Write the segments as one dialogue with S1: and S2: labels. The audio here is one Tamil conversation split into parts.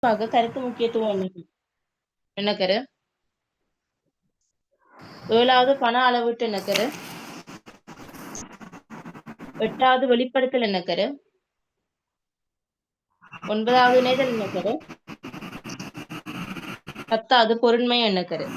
S1: கருத்து முக்கியத்துவம் என்ன கரு? 7வது பண அளவீட்டு என்ன கரு? 8வது வெளிப்படுத்தல் என்ன கரு? 9வது இணைதல் என்ன கரு? 10வது பொருண்மை என்ன கரு?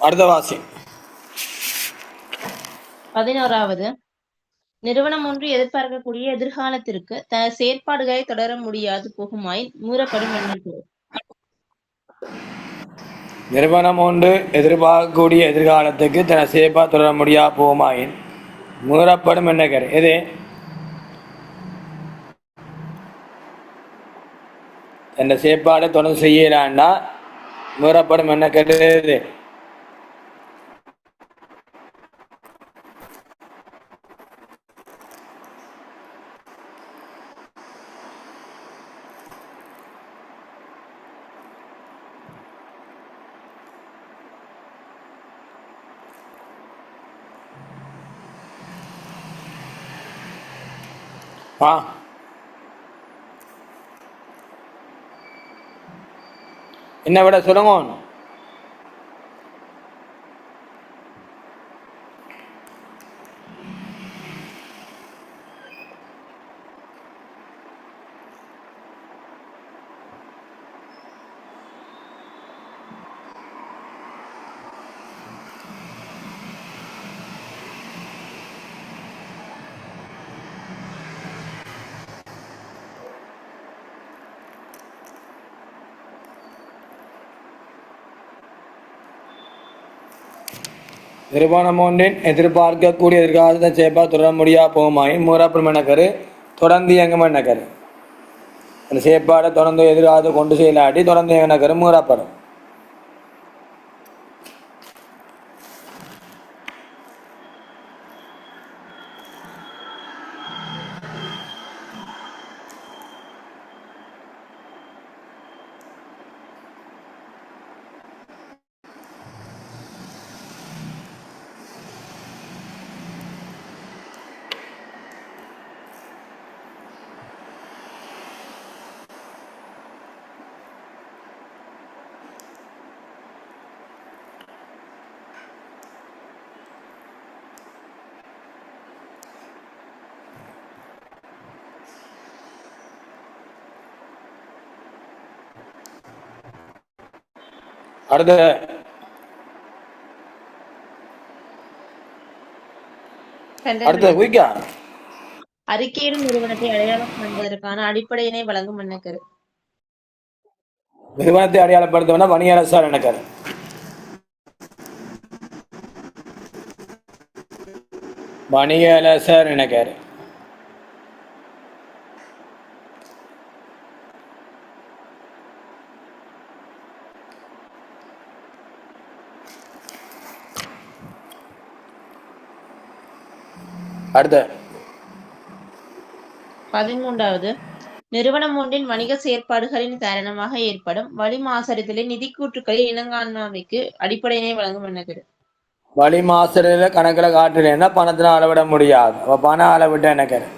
S2: அடுத்த வாசி.
S1: 11வது நிறுவனம் ஒன்று எதிர்பார்க்கக்கூடிய எதிர்காலத்திற்கு தனது செயற்பாடுகளை தொடர முடியாது போகுமாயின் மூடப்படும் என்ன கரு?
S2: நிறுவனம் ஒன்று எதிர்பார்க்கக்கூடிய எதிர்காலத்துக்கு தன சேப்பா தொடர முடியா போமாயின் மூடப்படும் என்ன கரு? எது தன் செயற்பாடை தொடர்ந்து செய்யலான்னா மூடப்படும் என்ன கரு? என்ன விட சொல்லுங்க. நிறுவனம் ஒன்றின் எதிர்பார்க்கக்கூடிய எதிர்காலத்தை சேப்பா தொடர முடியா போகுமாயின் மூடப்படும் என்ன கரு? தொடர்ந்து இயங்கும் என்ன கரு? அந்த செயற்பாடை தொடர்ந்து எதிர்காலத்தை கொண்டு செயலாட்டி தொடர்ந்து என்ன கரு? மூடப்படும். அடுத்த குயிக்கா
S1: அறிக்கையிடும் நிறுவனத்தை அடையாளம் காண்பதற்கான அடிப்படையினை வழங்கும் என்ன கரு?
S2: நிறுவனத்தை அடையாளப்படுத்தவனா வணிகரசார் என்ன கரு? வணிகரசார் என்ன கரு? அடுத்த
S1: 13வது நிறுவனம் ஒன்றின் வணிக செயற்பாடுகளின் காரணமாக ஏற்படும் வழி மாசடைதலை நிதிக்கூற்றுக்களில் இனங்காண்மைக்கு அடிப்படையினை வழங்கும் என்ன கரு?
S2: வழி மாசடைதல கணக்கில் காட்டுறேன்னா பணத்தினால் அளவிட முடியாது. அப்ப பணம் அளவிட்ட என்ன கரு?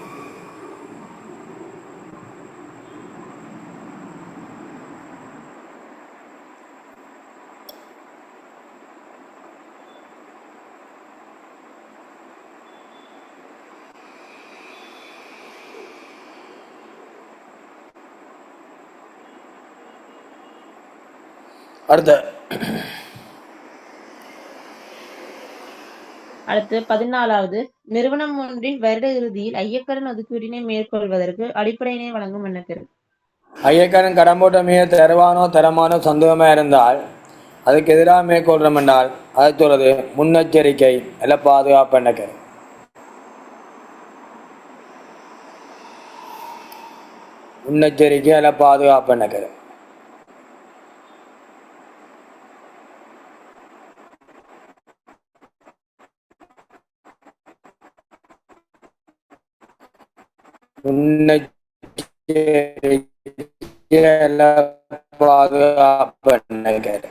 S2: அடுத்த
S1: அடுத்து 14வது, நிறுவனம் ஒன்றின் வருட இறுதியில் ஐயக்கடன் ஒதுக்கீட்டினை மேற்கொள்வதற்கு அடிப்படையினை வழங்கும் எண்ணக்கரு.
S2: ஐயக்கடன் கடன் போட்ட மீது தருவானோ தரமானோ சந்தேகமா இருந்தால் அதுக்கு எதிராக மேற்கொள்றோம் என்றால் அதை சொல்றது முன்னெச்சரிக்கை அல்ல பாதுகாப்பு எண்ணக்கரு. முன்னெச்சரிக்கை அல்ல பாதுகாப்பு எண்ணக்கரு. முன்னெச்சரிக்கை அல்ல பாதுகாப்பு எண்ணக்கரு.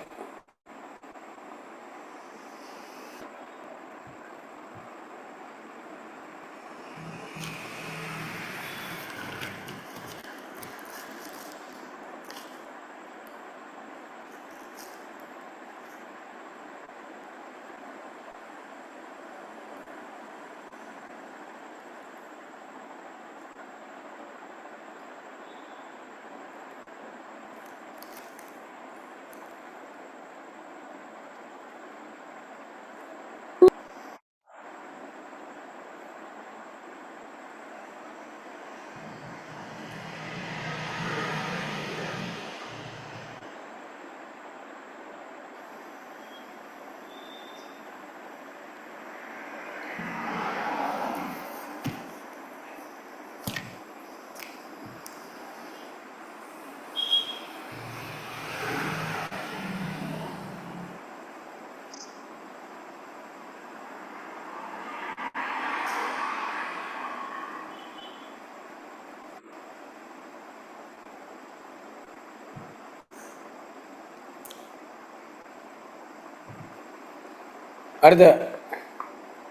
S2: அடுத்த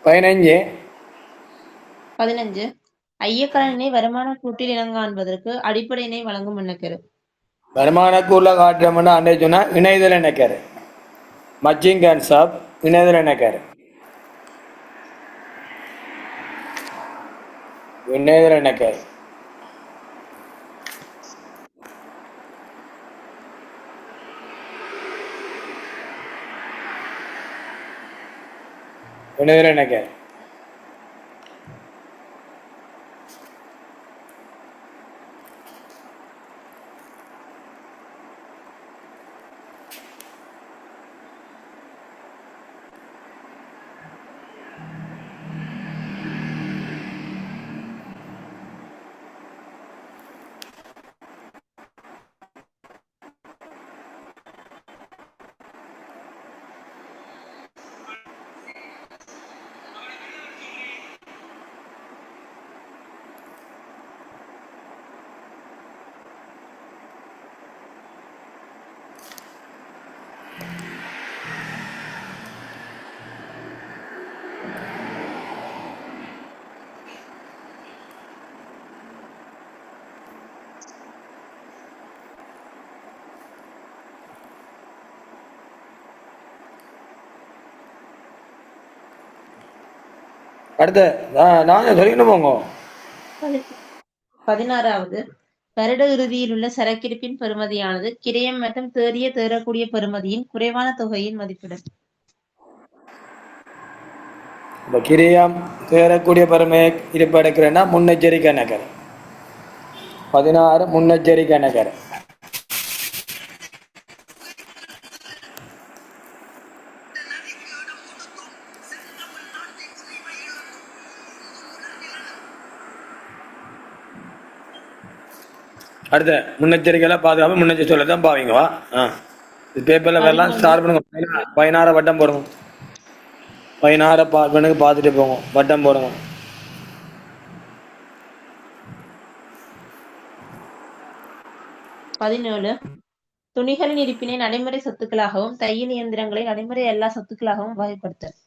S1: 15 ஐயக்கடனினை வருமான கூட்டில் இனங்காண்பதற்கு அடிப்படையினை வழங்கும் எண்ணக்கரு.
S2: வருமான கூறுல காட்டுறோம்னா அன்றை சொன்னா இணையதள எண்ணக்கரு. மச்சிங் கேன்சாப் இணையதள எண்ணக்கரு. இணையதள எண்ணக்கரு. இணையதள எண்ணக்கரு. அடுத்த நான் சொல்லிட்டு போங்க.
S1: 16வது, வருட இறுதியில் உள்ள சரக்கிருப்பின் பெறுமதியானது கிரயம் மற்றும் தேறக்கூடிய பெறுமதியின் குறைவான தொகையின் மதிப்பிடும்.
S2: கிரியம் தேறக்கூடிய பெருமையை இருப்பு எடுக்கிறேன்னா முன்னெச்சரிக்கை நகர். 16 முன்னெச்சரிக்கை நகர். அடுத்த முன்னெச்சரிக்கையில் பாதுகாப்பு முன்னெச்சரிக்கை சொல்ல தான் பாவீங்கவா. பேப்பரில் வரலாம் ஸ்டார்ட் பண்ணுங்க. 16 வட்டம் போடுங்க. 16 பண்ணுங்க, பார்த்துட்டு போங்க. வட்டம் போடுங்க.
S1: துணிகளின் இருப்பினை நடைமுறை சொத்துக்களாகவும் தையல் இயந்திரங்களை நடைமுறை எல்லா சொத்துக்களாகவும் வகைப்படுத்தல்.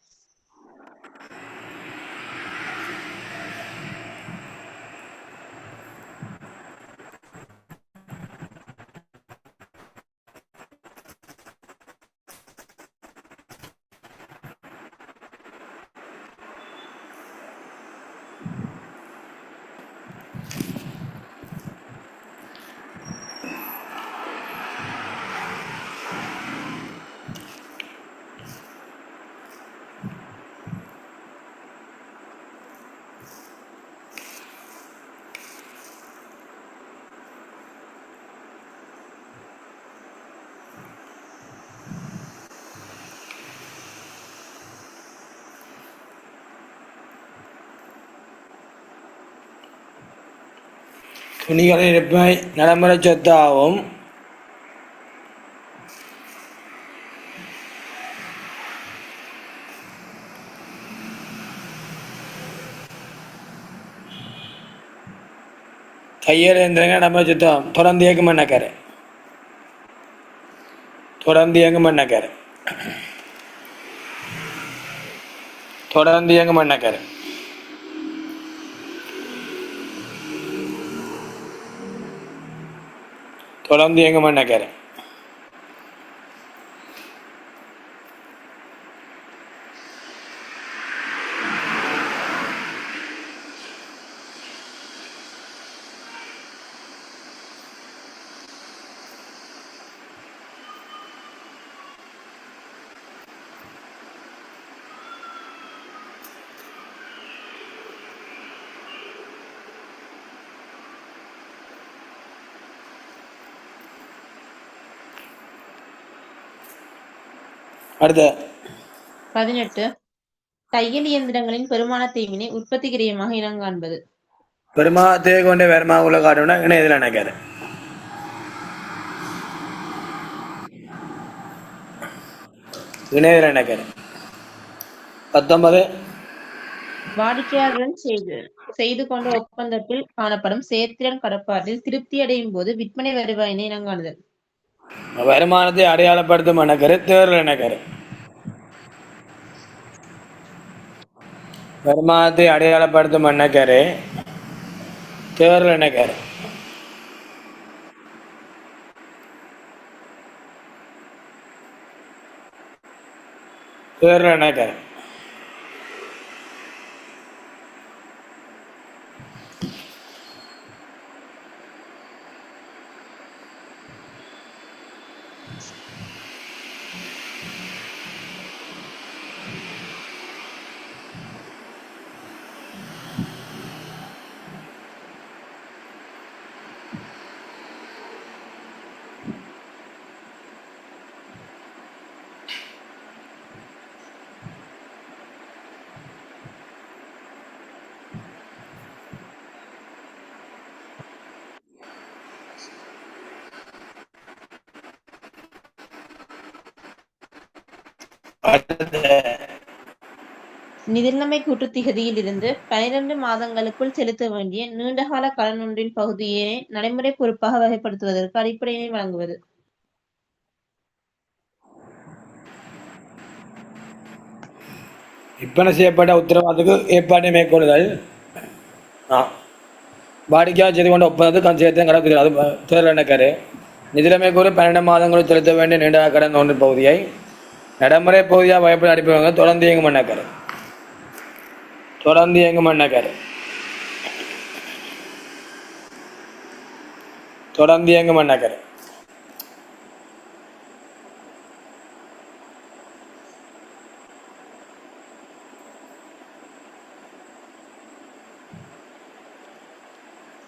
S2: துணிகளின் இருப்பை நடைமுறை சொத்தாகவும் தையல் இயந்திரங்கள் நடைமுறை சொத்தாகும். தொடர்ந்து இயங்கும் எண்ணக்கரை. தொடர்ந்து இயங்கும் எண்ணக்கரை. தொடர்ந்து இயங்கும் எண்ணக்கரை. தொடர்ந்து இயங்கும் எண்ணக்கரை. அடுத்த
S1: 18 தையல் இயந்திரங்களின் பெருமான தீவினை உற்பத்தி கிரியமாக இனங்காண்பது.
S2: பெருமாத்தை கொண்ட வருமா உள்ள காட்டுனா என்ன இதில் நினைக்கிறேன். இணையதில் நினைக்கிறேன். 19
S1: வாடிக்கையாளருடன் செய்து கொண்ட ஒப்பந்தத்தில் காணப்படும் செயற்திறன் கடப்பாட்டில் திருப்தி அடையும் போது விற்பனை வருவாயினை இனங்காணுதல்.
S2: வருமானத்தை அடையாளப்படுத்தும் எண்ணக்கரு தேர்தல் எண்ணக்கரு. வருமானத்தை அடையாளப்படுத்தும் எண்ணக்கரு தேர்தல் எண்ணக்கரு. தேர்தல் எண்ணக்கரு.
S1: நிதிநிலைமை கூட்டுத்திகதியில் இருந்து 12 மாதங்களுக்குள் செலுத்த வேண்டிய நீண்டகால கடன் ஒன்றின் பகுதியை நடைமுறை பொறுப்பாக வகைப்படுத்துவதற்கு அடிப்படையினை வழங்குவது.
S2: விற்பனை செய்யப்பட்ட உத்தரவாதத்துக்கு ஏற்பாட்டை மேற்கொள்ளுதல். வாடிக்கையாளர் செய்து கொண்ட ஒப்பந்தத்துக்கு சேர்த்து கடை அது தேர்தல் எண்ணக்கரு. நிதிநிலைமை கூறி 12 மாதங்களில் செலுத்த வேண்டிய நீண்ட கடன் ஒன்றின் பகுதியை நடைமுறை பகுதியாக வகைப்பட அடிப்படையாக தொடர்ந்து இயங்கும் எண்ணக்கரு. தொடர்ந்து இயங்கும் எண்ணக்கரு. தொடர்ந்து இயங்கும் எண்ணக்கரு.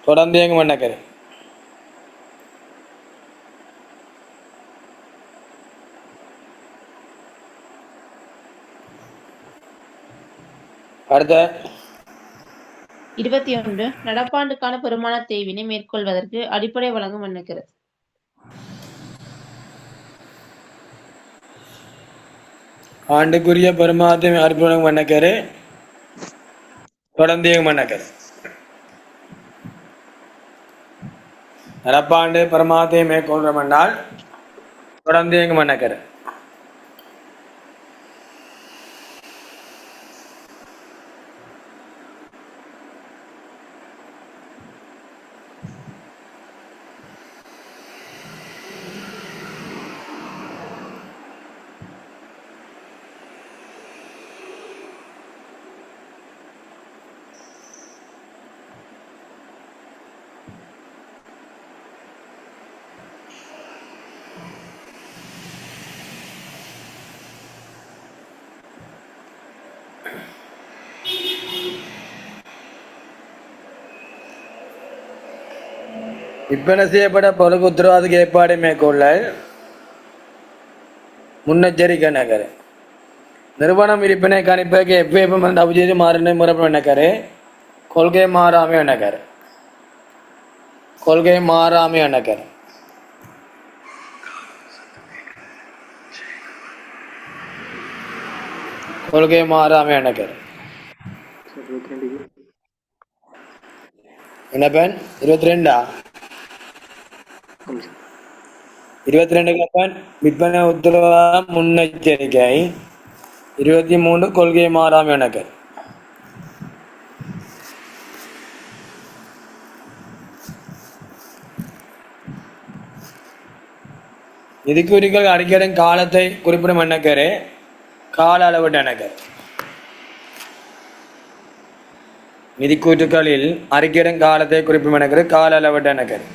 S2: தொடர்ந்து இயங்கும் எண்ணக்கரு. அடுத்த
S1: 21 நடப்பாண்டுக்கான பெருமான தேய்வினை மேற்கொள்வதற்கு அடிப்படை வழங்கும் எண்ணக்கரு.
S2: ஆண்டுக்குரிய பெருமானத்தை அடிப்படை வழங்கும் எண்ணக்கரு. தொடர்ந்து இயங்கும் எண்ணக்கரு. நடப்பாண்டு பெருமானத்தை மேற்கொள்றோம் என்றால் தொடர்ந்து இயங்கும் எண்ணக்கரு. விற்பனை செய்யப்பட்ட பொருளுக்கு உத்தரவாதத்துக்கு ஏற்பாடு மேற்கொள்ள முன்னெச்சரிக்கை நகர். நிறுவனம் விற்பனை கணிப்புக்கு எவ்வேபம் அபிஜித்து மாறின முறைப்படும் நகர். கொள்கை மாறாமை நகர். கொள்கை மாறாமை அணக்கர். கொள்கை மாறாமை அணக்கர். என்ன பெண் 22 22 பெண் விற்பனை உத்தரவாதம் முன்னெச்சரிக்கை. 23 கொள்கை மாறாமை அணக்கர். நிதிக்குறிகள் அறிக்கையின் காலத்தை குறிப்பிடும் எண்ணக்கரே கால அளவிட்ட எண்ணக்கர். நிதிக்கூற்றுகளில் அறிக்கையின் காலத்தை குறிப்பிடும் எண்ணக்கரு கால அளவிட்ட எண்ணக்கர்.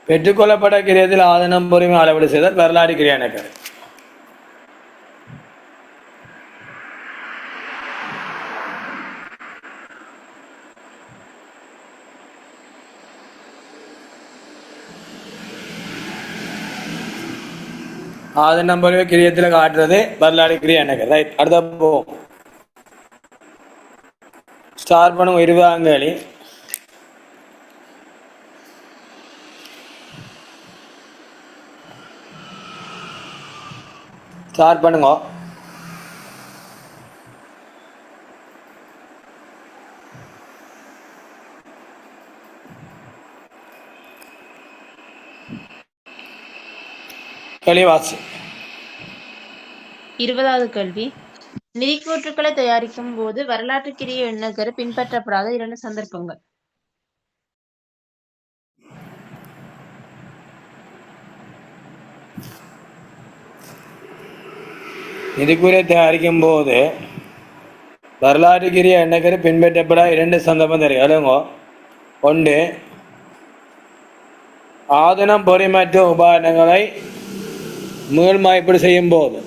S2: பெற்றுக்கொள்ளப்பட்ட கிரியத்தில் ஆதனம் பொறுமை அளவீடு செய்தால் வரலாறு கிரியா எண்ணக்கர். ஆதனம் பொறுமை கிரியத்தில் காட்டுறது வரலாறு கிரியா எண்ணக்கர். ரைட், அடுத்த போவோம். ஸ்டார் பண்ணும் 20 ஸ்டார்ட் பண்ணுங்க. தெளிவாசி
S1: 20வது கேள்வி. நிதிக்கூற்றுக்களை தயாரிக்கும் போது வரலாற்றுக்கிரிய எண்ணக்கரு பின்பற்றப்படாத 2 சந்தர்ப்பங்கள்.
S2: நிதிக்குறியை தயாரிக்கும் போது வரலாற்றுக்கிரிய எண்ணக்கரு பின்பற்றப்பட 2 சந்தர்ப்பம் தெரியுங்க. ஒன்று, ஆதனம் பொறிமற்ற உபகரணங்களை மீள்மதிப்பீடு செய்யும் போது.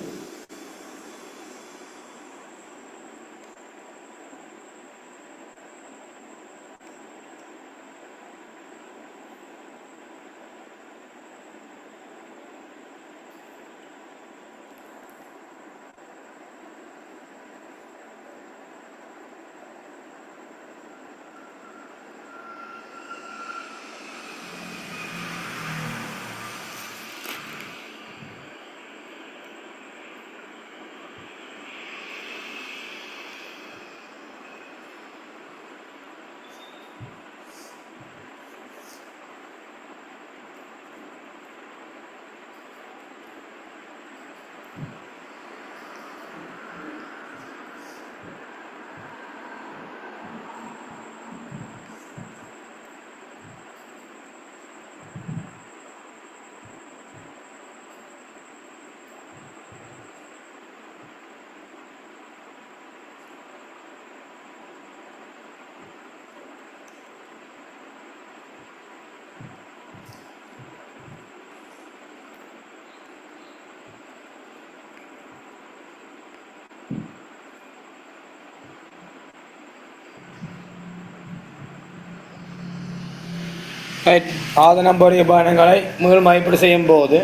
S2: ஆதனம் பொறிய உபகரணங்களை மீள்மதிப்பீடு செய்யும் போது.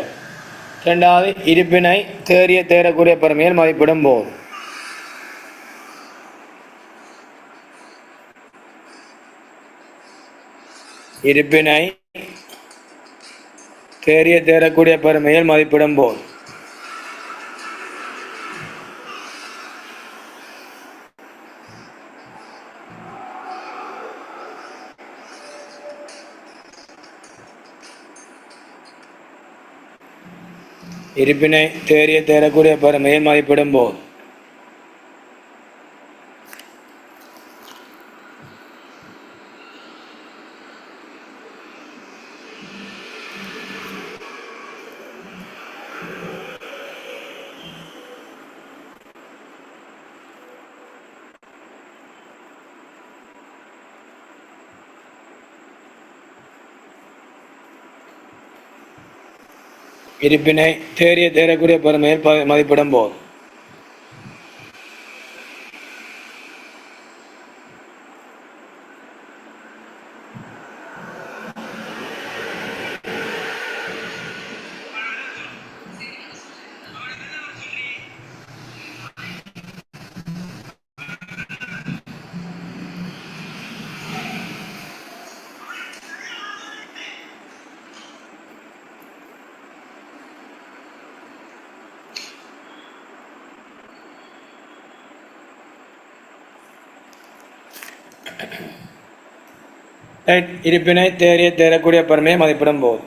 S2: 2வது, இருப்பினை தேறிய தேரக்கூடிய பெருமையில் மதிப்பிடும் போது. இருப்பினை தேறிய தேரக்கூடிய பெருமையில் மதிப்பிடும் போது. இருப்பினை தேறிய தேரக்கூடிய பெருமையில் மதிப்பிடும் போது. இருப்பினை தேறிய தேரக்கூடிய பெருமையில் மதிப்பிடும் போது. இருப்பினை தேறிய தேரக்கூடிய பெருமையை மதிப்பிடும் போது.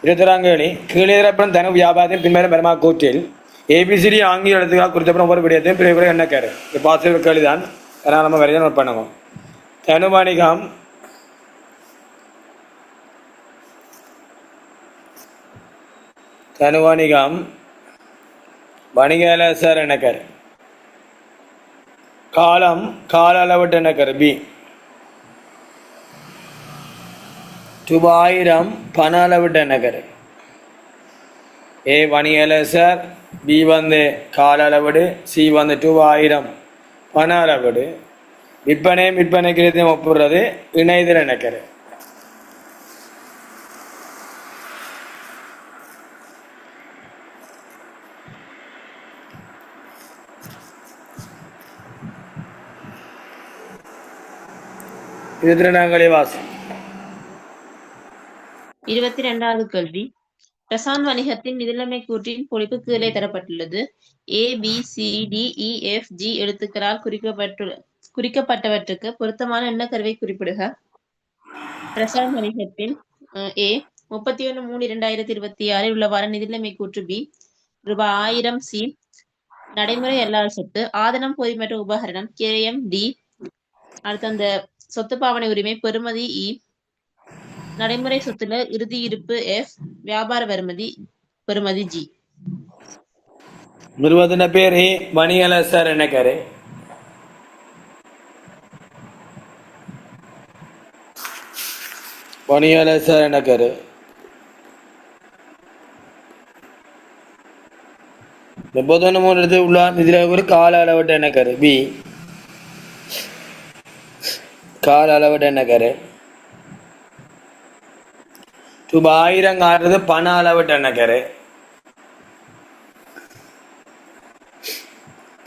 S2: 21ஆம் கேள்வி. கீழே தரப்படும் தனு வியாபாரத்தின் பின்வரும் பெருமா கூற்றில் ஏபிசிடி ஆங்கில எழுத்துக்காக குறித்தப்படும் ஒவ்வொரு விடயத்தையும் பிரிவு என்ன கேரு. இது பாசிட்டிவ் கேள்விதான். அதனால் நம்ம வரைய நோட் பண்ணுவோம். தனு வணிகம், தனு வணிகம், வணிக சார் என்ன கேரு. காலம், கால அளவிட்டு என்ன கேரு. பி. ரூபாயிரம் பண அளவிட்டு என்ன கேரு. ஏ வணிக சார், பி வந்து கால அளவிடு, சி வந்து 2000 பண அளவிடு. விற்பனை கிரீதம் ஒப்புறது இணையதில் நினைக்கிறேன். இது நாங்களே வாசி.
S1: 22வது கேள்வி. பிரசாந்த் வணிகத்தின் நிதிநிலைமை கூற்றின் பொழிப்பு கீழே தரப்பட்டுள்ளது. ஏ, பி, சி, டி, இ, எஃப், ஜி எழுத்துக்களால் குறிக்கப்பட்டவற்றுக்கு பொருத்தமான எண்ணக்கருவை குறிப்பிடுக. பிரசாந்த் வணிகத்தில் ஏ 31/3/2026 உள்ள வார நிதிநிலைமை கூற்று. பி ரூபாய் 1000. சி நடைமுறை அல்லாத சொத்து ஆதனம் பொதி மற்றும் உபகரணம் கேஎம். டி அடுத்து அந்த சொத்து பாவனை உரிமை பெறுமதி. இ நடைமுறை சொத்துல இறுதி இருப்பு. எஃப் வியாபார பெறுமதி. ஜி.
S2: நிறுவன பேர் ஏ வணிக சார் என்ன கேரு. வணிக சார் என்ன கேரு. எப்போதும் உள்ள இதில் ஒரு கால அளவிட்டு என்ன கேரு. பி கால அளவிட்டு என்ன கேரு. ரூபாய் 1000 பண அளவிட்டு என்ன கேரு.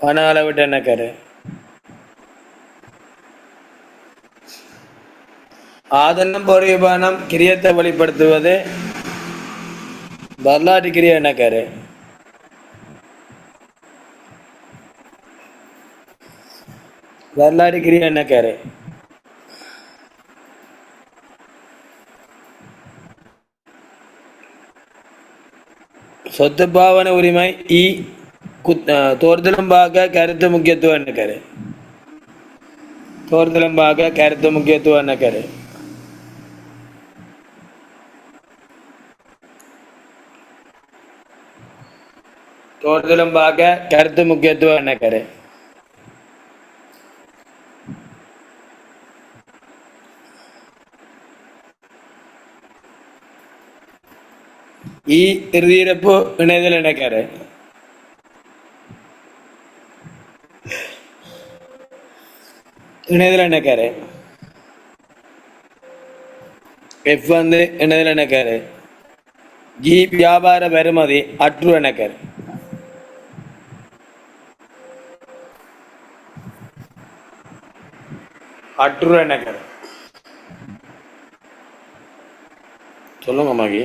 S2: பண அளவிட்டு என்ன கேரு. ஆதனம் பொறியபானம் கிரியத்தை வெளிப்படுத்துவது வரலாற்று கிரியை என்ன கேரு. வரலாற்று கிரியை என்ன கேரு. சொத்து பாவன உரிமை. இ தோர்தலம்பாக கருத்து முக்கியத்துவம் என்ன கேரு. தோர்தலம்பாக கருத்து முக்கியத்துவம் என்ன கேரு. தோர்தலம்பாக கருத்து முக்கியத்துவம் என்ன கேரு. இ இறுதியிறப்பு இணைதல் என்ன கேரு. இணைதல் என்ன கேரு. எஃப் வந்து இணைதல் என்ன கேரு. ஜி வியாபார பெறுமதி அற்று என்ன கேரு. அற்று என்ன கேரு. சொல்லுங்க மகி.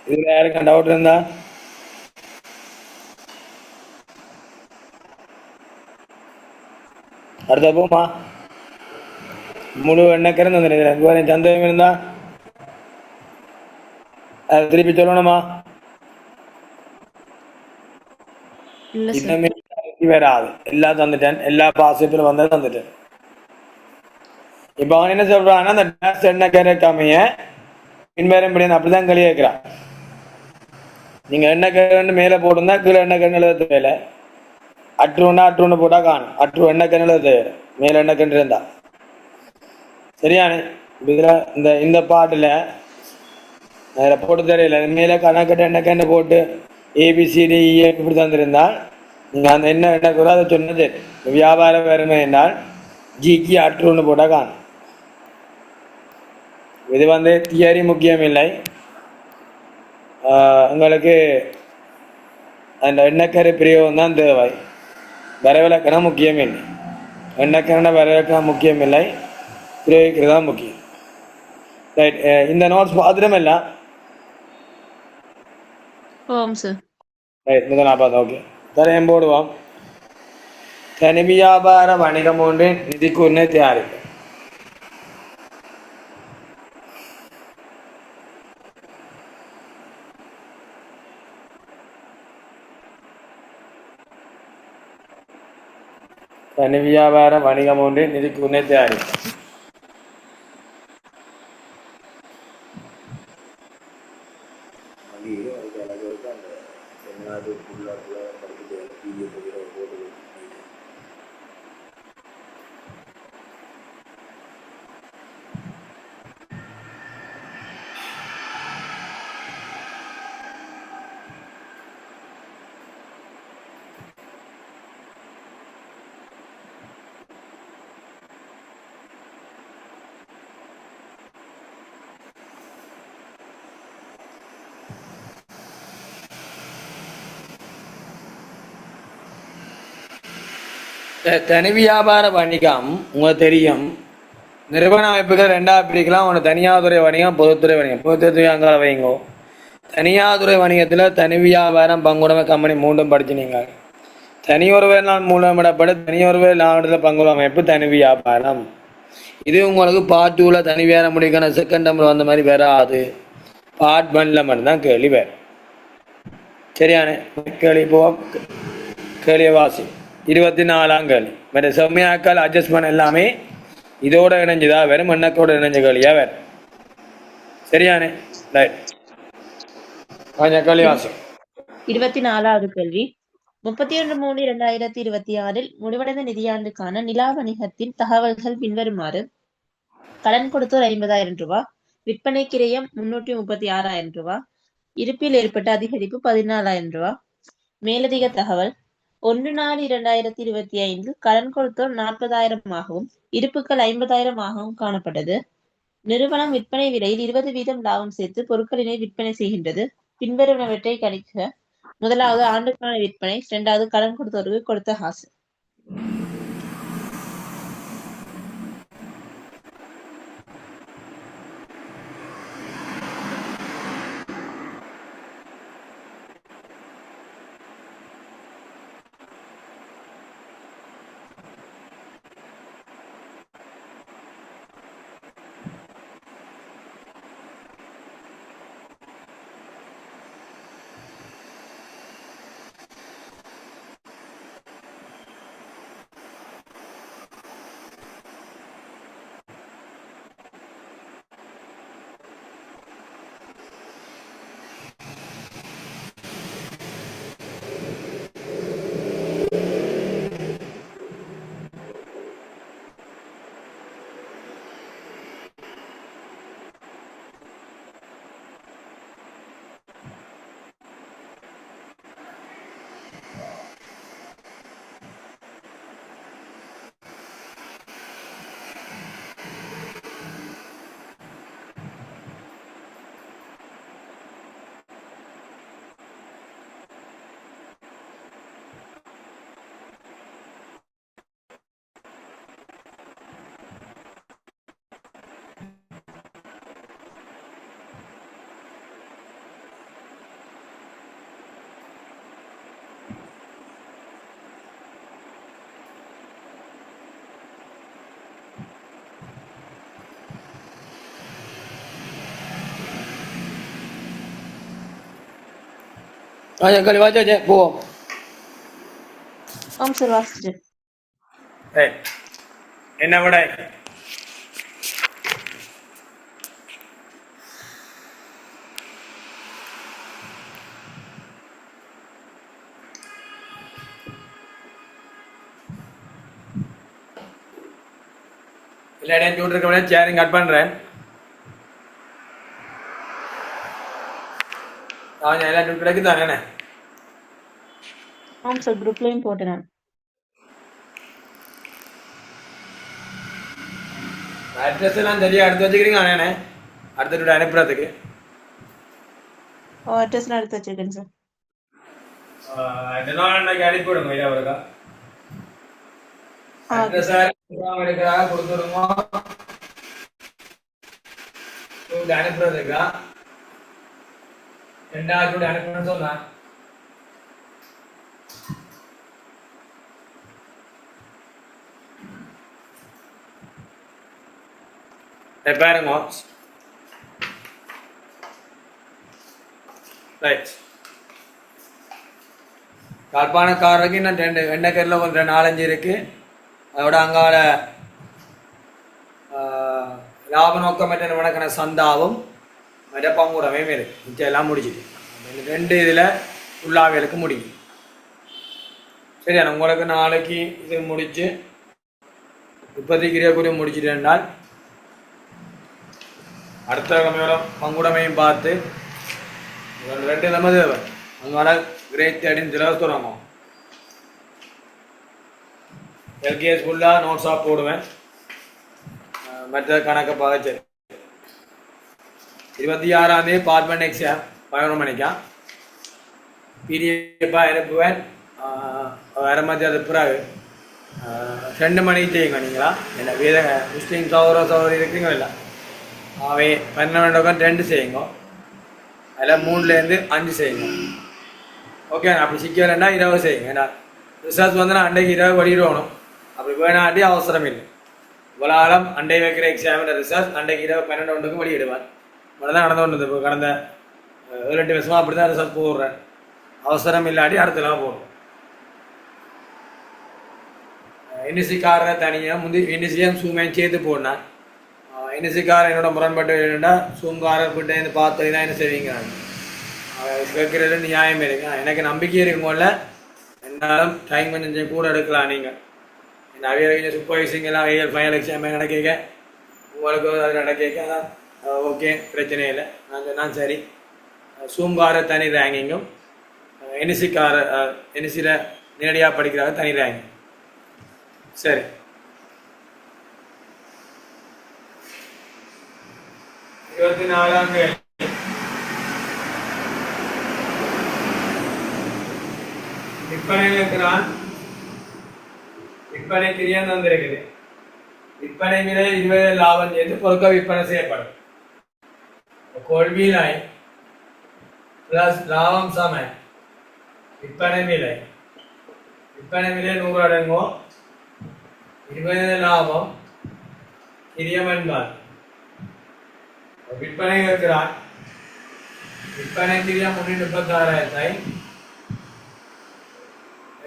S2: இதுல யாருக்கும் டவுட் இருந்தா அடுத்த போமா முழு எண்ணக்கரை வந்துருக்கிறேன் சந்தேகம் இருந்தா அதை திருப்பி சொல்லணுமா
S1: இல்ல சார்.
S2: இன்னுமே வராது எல்லாம் தந்துட்டேன் எல்லா பாசிட்டிவ்ல வந்தது தந்துட்டேன் இப்ப அவன் என்ன சொல்றான்னா அந்த டேஸ் எண்ணக்கரை கம்மிய பின்வரும் அப்படின்னு அப்படிதான் கழிய வைக்கிறான் நீங்க எண்ணக்கரை மேல போட்டிருந்தா கீழே எண்ணக்கரை எழுத தேவை அற்று போட்டா காணும் அற்று எண்ணக்கரை எழுத தேவை மேல எண்ணக்கரை இருந்தா சரியானே இதுல இந்த பாட்டுல அதில் போட்டு தெரியல மேலே கணக்கட்டு எண்ணக்கண்ணு போட்டு ஏபிசிடி இப்படி தந்திருந்தால் நீங்கள் அந்த என்ன எண்ணக்கூட அதை சொன்னது வியாபார வறுமை என்றால் ஜிக்கு அற்றுன்னு போட்டால் காணும் இது தியரி முக்கியம் இல்லை உங்களுக்கு அந்த எண்ணக்கரை பிரியோகம் தான் தேவை வரவிலக்கணம் முக்கியம் இல்லை எண்ணக்கரண வரவிலக்கணம் முக்கியம் இல்லை பிரயோகிக்கிறது தான் முக்கியம் ரைட் இந்த நோட்ஸ் பார்த்துட்டும் இல்லை
S1: ஓம் சார்.
S2: ரைட் முதல் ஓகே தரையும் போடுவோம் தனி வியாபார வணிகம் ஒன்று நிதிக்குறினை தயாரிப்பு தனி வியாபார வணிகம் ஒன்று நிதிக்குறினை தயாரிப்பு தனி வியாபார வணிகம் உங்களுக்கு தெரியும் நிறுவன அமைப்புகள் ரெண்டாவது பிரிக்கலாம் ஒன்று தனியார் துறை வணிகம் பொதுத்துறை வணிகம் பொதுத்துறை அங்கால வைங்கோ தனியார் துறை வணிகத்தில் தனி வியாபாரம் பங்குடைமை கம்பெனி மூன்றும் படிச்சுனீங்க தனியொருவர் நான் மூலமிடப்பட தனியொருவர் நாவடத்தில் பங்குள்ள அமைப்பு தனி வியாபாரம் இது உங்களுக்கு பார்ட் 2ல தனி வியாபாரம் முடிக்கணும் செகண்ட் டம்ல வந்த மாதிரி வராது பார்ட் 1ல மட்டும்தான் கேள்வி வேறு சரியானே கேள்வி போவோம் கேள்வியை வாசி 24ஆம் கேள்வி மற்ற செம்மையாக்கள் அட்ஜஸ்ட்மெண்ட் எல்லாமே இதோட இணைஞ்சுதா வேறு மண்ணக்கோட இணைஞ்ச கேள்வியா வேறு சரியானே ரைட் கொஞ்சம் கேள்வி வாசி
S1: 24வது கேள்வி 31/3/2026 முடிவடைந்த நிதியாண்டுக்கான நிலா வணிகத்தின் தகவல்கள் பின்வருமாறு. கடன் கொடுத்தோர் 50,000 ரூபாய், விற்பனை கிரயம் 336,000 ரூபாய், இருப்பில் ஏற்பட்ட அதிகரிப்பு 14,000 ரூபாய். மேலதிக தகவல் 1/4/2025 கடன் கொடுத்தோர் 40,000 இருப்புகள் 50,000 காணப்பட்டது. நிறுவனம் விற்பனை விலையில் 20% லாபம் சேர்த்து பொருட்களினை விற்பனை செய்கின்றது. பின்வருவனவற்றை கணிக்க. முதலாவது ஆண்டுக்கான விற்பனை, இரண்டாவது கடன் கொடுத்தோருக்கு கொடுத்த காசு.
S2: களி வாச்சாச்சே போவோம்.
S1: ஆம் சார் வாசிச்சிட்டு.
S2: என்ன விட இல்லை இடம் சூட்டிருக்க விட சேரிங் கட் பண்ணுறேன். அவன் எல்லாம் சூட் கிடைக்கு தானே.
S1: ஆம் சார் குரூப்லயும் போட்டேன் நான்.
S2: அட்ரஸ் எல்லாம் சரியா எடுத்து வச்சுக்கிறீங்க அண்ணே அடுத்த அனுப்புறதுக்கு.
S1: அட்ரஸ் நான் எடுத்து வச்சிருக்கேன் சார்.
S2: அன்னைக்கு அனுப்பிவிடுங்க ஐயா அவருக்கா. அட்ரஸ் எடுக்கிறாங்க கொடுத்துருங்க அனுப்புறதுக்கா. 2000 அனுப்பணும்னு சொன்னா பாருங்க. ரைட் யாழ்ப்பாணக்காரருக்கு இன்னும் 2 வெண்டைக்கரில் ஒரு 4-5 இருக்கு. அதோட அங்கால லாப நோக்கமற்ற நிறுவனக்கான சந்தாவும் மற்ற பங்குடமையும் இருக்கு. மிச்சம் எல்லாம் முடிச்சுட்டு 2 இதில் உள்ளாவியலுக்கு முடியும். சரியா உங்களுக்கு நாளைக்கு இது முடிச்சு இப்போதைக்கு கிரியக்குரிய முடிச்சுட்டேன்னால் அடுத்த கிழமையோட பங்குடமையும் பார்த்து 2 கிழமை தேவை. அங்கால கிரேட் தேடின்னு சிலபஸ் தொடங்கும். எல்கேஎஸ் ஃபுல்லாக நோட்ஸாக போடுவேன். மற்ற கணக்கை பார்க்க சரி 26ஆம் தேதி பார்ட்மெண்ட் எக்ஸாம் 11 மணிக்கா பிடிஎஃபாக அனுப்புவேன். வேறு மாதிரி அது பிறகு 2 மணிக்கு செய்யுங்க. நீங்களா என்ன வேத முஸ்லீம் சௌரி இருக்கிறீங்களா இல்லை அவை 12 2 செய்யுங்க. அதில் 3லேருந்து 5 செய்யுங்க. ஓகே அப்படி சிக்கலைன்னா 20 செய்யுங்க. ஏன்னா ரிசர்ச் வந்து நான் அன்றைக்கு 20 வெளியிடணும். அப்படி வேணாட்டி அவசரம் இல்லை. இவ்வளோ ஆழம் அண்டை வைக்கிற எக்ஸாமில் ரிசர்ச் அன்றைக்கு 12 வெளியிடுவேன். இவ்வளோ தான் நடந்து கொண்டது. இப்போ கடந்த 7-8 வருஷமாக அப்படி தான் ரிசர்ச் போடுறேன். அவசரம் இல்லாட்டி அடுத்தலாம் போடுறோம். என்எஸ்சிக்காரரை தனியாக முந்தி என்எஸ்சியும் சூமையும் சேர்த்து போடனேன். என்எஸ்சிக்காரர் என்னோட முரண்பட்டு என்னென்னா சூம்காரர் கிட்டே இருந்து பார்த்து தான் என்ன செய்வீங்கிறாங்க. கேட்குறது நியாயம் இருக்கு. எனக்கு நம்பிக்கை இருக்கும்போல என்னாலும் டைம் கொஞ்சம் கூட எடுக்கலாம். நீங்கள் நிறைய கொஞ்சம் சூப்பர்வைசிங் எல்லாம் ஃபைனல் எக்ஸாம் நடக்க உங்களுக்கு அது நடக்க அதான் ஓகே பிரச்சனை இல்லை. நான் சொன்னால் சரி சூம்கார தனி ரேங்கிங்கும் என்எஸ்சியில் நேரடியாக படிக்கிறாங்க தனி ரேங்கிங். சரி 24ஆம் தேதி விற்பனையில் இருக்கிறான். விற்பனை கிரியம் தந்திருக்குது. விற்பனை விலை 20 லாபம் செய்து பொருட்க விற்பனை செய்யப்படும். கொள்விலை பிளஸ் லாபம் சம விற்பனை விலை. விற்பனை விலை 100 அடங்கும். 20 லாபம் கிரியம் என்பார். விற்பனை இருக்கிறான். விற்பனை கிரியம் 336,000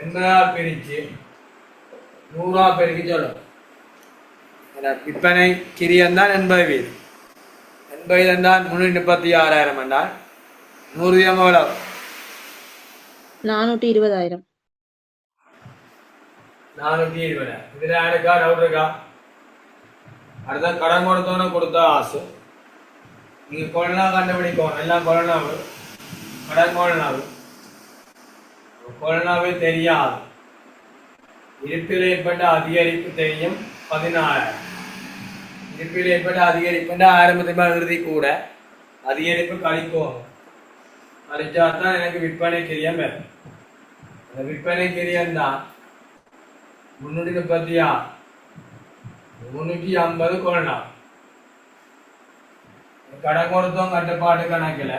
S2: 80 பிரிச்சு 100 பெருக்கி சொல்லும். விற்பனை கிரியம் தான் 80 வீதம். 80 தான் 336,000 என்றால் 100 எவ்வளவு?
S1: 420,000.
S2: 420. இதுல யாருக்கா டவுட் இருக்கா? அடுத்த கடன் கொடுத்தோன்னு கொடுத்தா ஆசு. நீங்க கொள்ளனா கண்டுபிடிக்கணும். எல்லாம் கொள்ளனாவு கடன் கொள்ளனாவு கொள்ளனாவே தெரியாது. இருப்பில் ஏற்பட்ட அதிகரிப்பு தெரியும் 14,000. இருப்பில் ஏற்பட்ட அதிகரிப்பு ஆரம்பத்தில் இறுதி கூட அதிகரிப்பு கழிக்கும். கழிச்சாதான் எனக்கு விற்பனை கிரியம் வரும். அந்த விற்பனை கிரியம் தான் 336 350 கொள்ளலாம். கடன் கொடுத்தோம் கட்டுப்பாடு கணக்கில்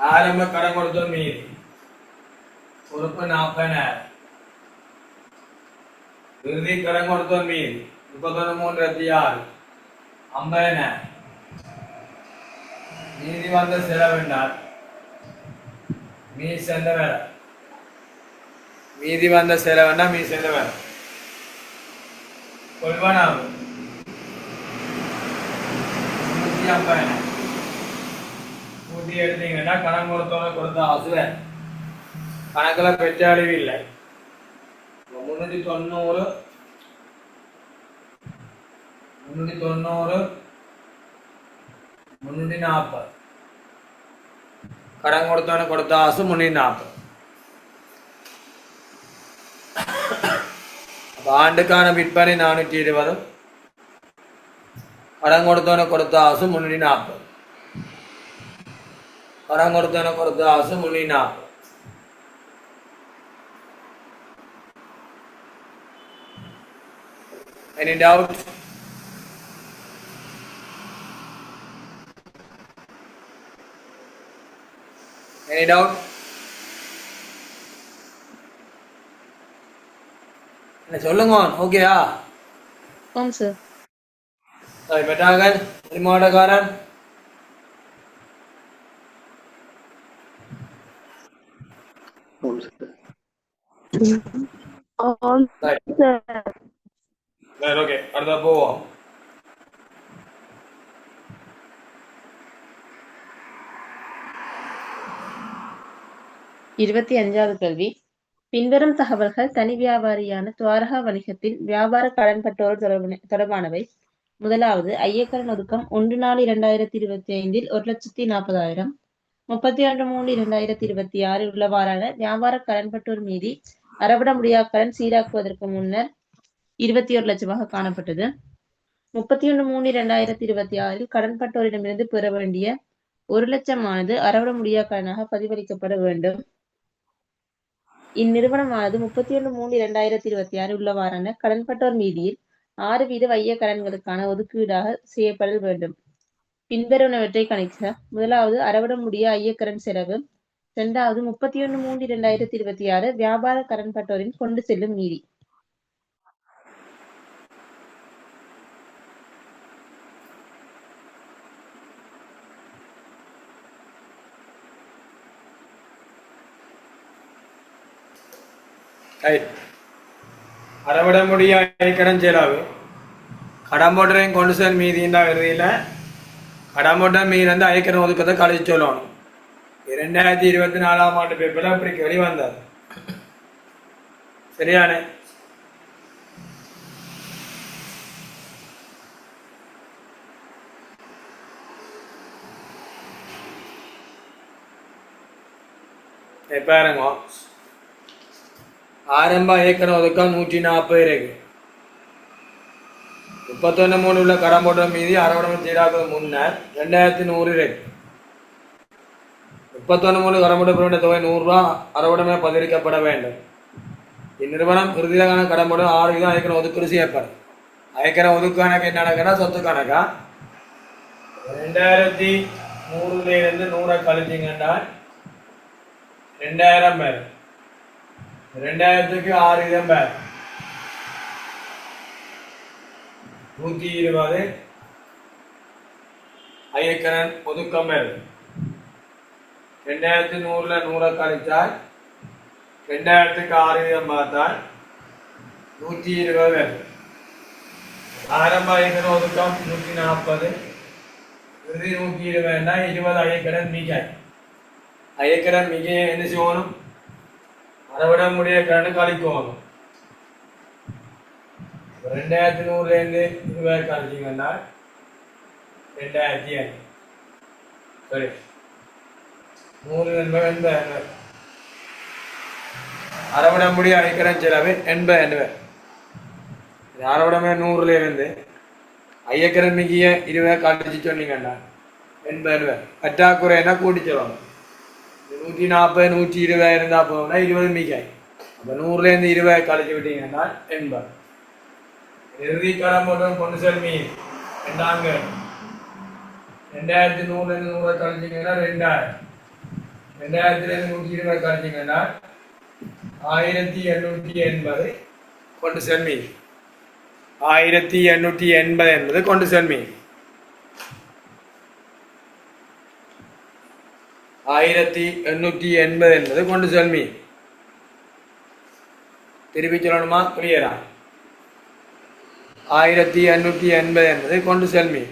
S2: ஆரம்ப கடன் கொடுத்தோம் மீறி பொறுப்பு 40,000. இறுதி கடன் கொடுத்தோம் மீறி 31,306 50,000. மீதி வந்த செலவென்றால் மீ சென்ற வேலை. மீதி வந்த செலவென்னா மீ சென்ற வேலை. கொள்வனாவு 350 கூட்டி எடுத்தீங்கன்னா கணக்கு கொடுத்த ஆசுல கணக்கில் பெற்ற அழிவு இல்லை. 390 340 340 கடன் கொடுத்த ஆசு 340. ஆண்டுக்கான விற்பனை 420, கடன் கொடுத்த ஆசு 340, கடன் கொடுத்த ஆசு 340. Any doubt? Any doubt? என்ன சொல்லுங்க. ஓகேயா?
S1: ஆம் சார்.
S2: சரி, பெற்றார்கள் மாவட்டக்காரன் ஓகே. அடுத்த போவோம்.
S1: இருபத்தி அஞ்சாவது கேள்வி. பின்வரும் தகவல்கள் தனி வியாபாரியான துவாரகா வணிகத்தில் வியாபார கடன்பட்டோர் தொடர்பானவை. முதலாவது, ஐயக்கடன் ஒதுக்கம் 1/4/2025 1,40,000. 31/3/2026 உள்ளவாறான வியாபார கடன்பட்டோர் மீதி அறவிட முடியா கடன் சீராக்குவதற்கு முன்னர் 21 லட்சமாக காணப்பட்டது. 31/3/2026 கடன்பட்டோரிடமிருந்து பெற வேண்டிய 1 லட்சமானது அறவிட முடியா கடனாக பதிவளிக்கப்பட வேண்டும். இந்நிறுவனமானது 31/3/2026 உள்ளவாறான கடன்பட்டோர் மீதியில் 6% வைய கடன்களுக்கான ஒதுக்கீடாக செய்யப்பட வேண்டும். பின்வருவனவற்றை கணிக்க. முதலாவது, அறவிட முடியா ஐயக்கடன் செலவு. இரண்டாவது, 31/3/2026 வியாபார கடன்பட்டோரின் கொண்டு செல்லும் மீதி.
S2: அறவிட முடியா ஐயக்கடன் செலவு கடன் போட்டரையும் கொண்டு செல் மீதின்னா இறுதியில் கடன் போட்ட மீதி வந்து ஐயக்கடன் ஒதுக்கத்தை கழிச்சு சொல்லணும். 2024 ஆண்டு பேப்பரில் அப்படி வெளிவந்தது. சரியானே? பாருங்க, ஆரம்ப ஐயக்கடன் ஒதுக்கம் 140 இருக்கு. 31/3 உள்ள கடன் போட்ட மீதி அறவிடம் சீராக்க முன்னர் 2100 இருக்கு. 31/3 கடன் போட்ட பெற தொகை 100 ரூபா அறவிடமே பதிவிக்கப்பட வேண்டும். இந்நிறுவனம் இறுதியிலான கடன் போட 6% ஐயக்கடன் ஒதுக்கீடு செய்யப்படும். ஐயக்கடன் ஒதுக்கு கணக்கு என்ன கணக்கா சொத்து கணக்கா? 2003 100 கழிச்சிங்கன்னா 2000 பேர். 2000க்கு 6% பேர் 120 ஐயக்கடன் ஒதுக்கம் பேர். 2100 100 கழிச்சால் 2000க்கு 6% பார்த்தால் 120 பேர். ஆரம்ப ஐயக்கடன் ஒதுக்கம் 140, இறுதி 120 20 ஐயக்கடன் மிகை. ஐயக்கடன் மிகையை என்ன செய்யணும்? அறவிட முடிய கடன் கழிக்கணும். 2100 20 கழிச்சிங்கன்னா 2500. சரி, 100 80 அறவிட முடிய ஐயக்கடன் செலவு 80. அறவிடமே 100 ஐயக்கடன் மிகிய 20 கழிச்சு சொன்னீங்கன்னா 80. பற்றாக்குறைன்னா கூட்டி சொல்லணும். 140 120 இருந்தா போனா 20 மிகை. அப்ப 100 20 கழிச்சு விட்டீங்கன்னா 80. இறுதி கடன் போட்டோம் கொண்டு செல் மீன் ரெண்டாங்க 2100 100 கழிச்சிங்கன்னா 2000. 2000 120 கழிச்சிங்கன்னா 1880 கொண்டு செல் மீன். 1880 என்பது கொண்டு செல் மீன். 1880 என்பது கொண்டு செல்மி. திருப்பி சொல்லணுமா? கிளியரா? 1880 என்பதை கொண்டு செல்மி.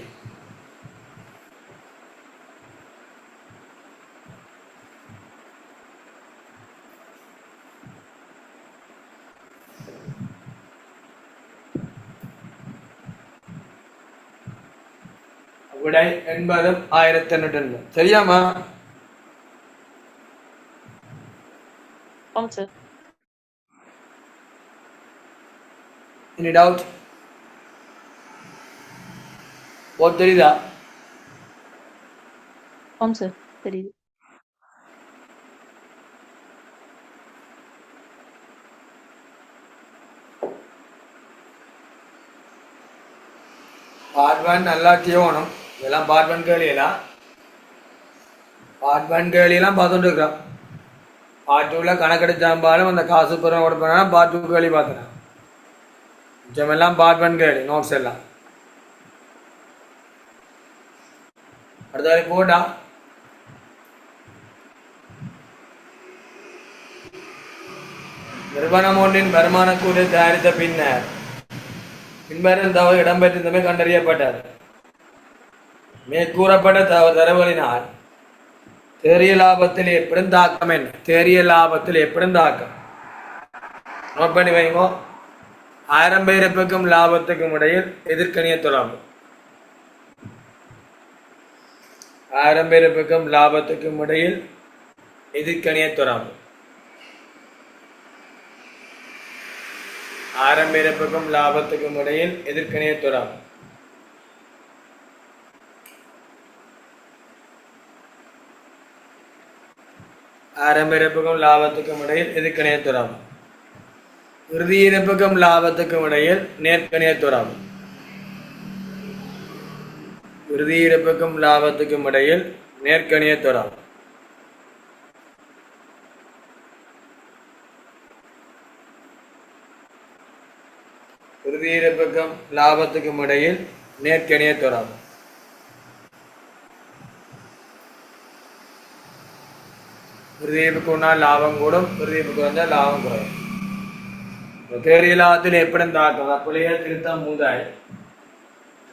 S2: விடை 80 1880. சரியாமா?
S1: ஆமாம் சார்.
S2: Any doubt? போட் தெரியுதா?
S1: ஆமாம் சார், தெரியுது.
S2: பார்ட் 1 நல்லா கேட்கணும். இதெல்லாம் பார்ட் 1 கேள்வியெல்லாம் பார்த்துட்டு இருக்கிறோம். பார்ட் 2ல கணக்கெடுத்தாம்பாலும் அந்த காசு புறம் கொடுப்பேன். பார்ட் 2 கேள்வி பார்த்துறேன். மிச்சமெல்லாம் பார்ட் 1 கேள்வி நோட்ஸ் எல்லாம். அடுத்த போட்டா நிறுவனம் ஒன்றின் வருமான கூறு தயாரித்த பின்னர் பின்வரும் தவறு இடம்பெற்றிருந்தமை கண்டறியப்பட்டது. மேற்கூறப்பட்ட தரவுகளினால் தேறிய லாபத்தில் ஏற்படும் தாக்கம் என்ன? தேறிய லாபத்தில் ஏற்படும் தாக்கம் நோட் பண்ணி வைங்கோ. ஆரம்ப இறப்புக்கும் லாபத்துக்கும் இடையில் எதிர்கணிய தொடர்பு. ஆரம்ப இறப்புக்கும் லாபத்துக்கும் இடையில் எதிர்கணிய தொடர்பு. ஆரம்ப இறப்புக்கும் லாபத்துக்கும் இடையில் எதிர்கணிய தொடர்பு. ஆரம்ப இறப்புக்கும் லாபத்துக்கும் இடையில் எதிர்கணிய தொடர்பு. இறுதி இறப்புக்கும் லாபத்துக்கும் இடையில் நேர்கணிய தொடர்பு. இறுதி இறப்புக்கும் லாபத்துக்கும் இடையில் நேர்கணிய தொடர்பு. இறுதி இறப்புக்கும் லாபத்துக்கும் இடையில் நேர்கணிய தொடர்பு. இறுதி இறப்புக்குன்னா லாபம் கூடும், இறுதி இறப்புக்கு வந்தால் லாபம் குறையும். தேறிய லாபத்தில் எப்படி தாக்கம்? அப்படியே திருத்தம் மூதாய்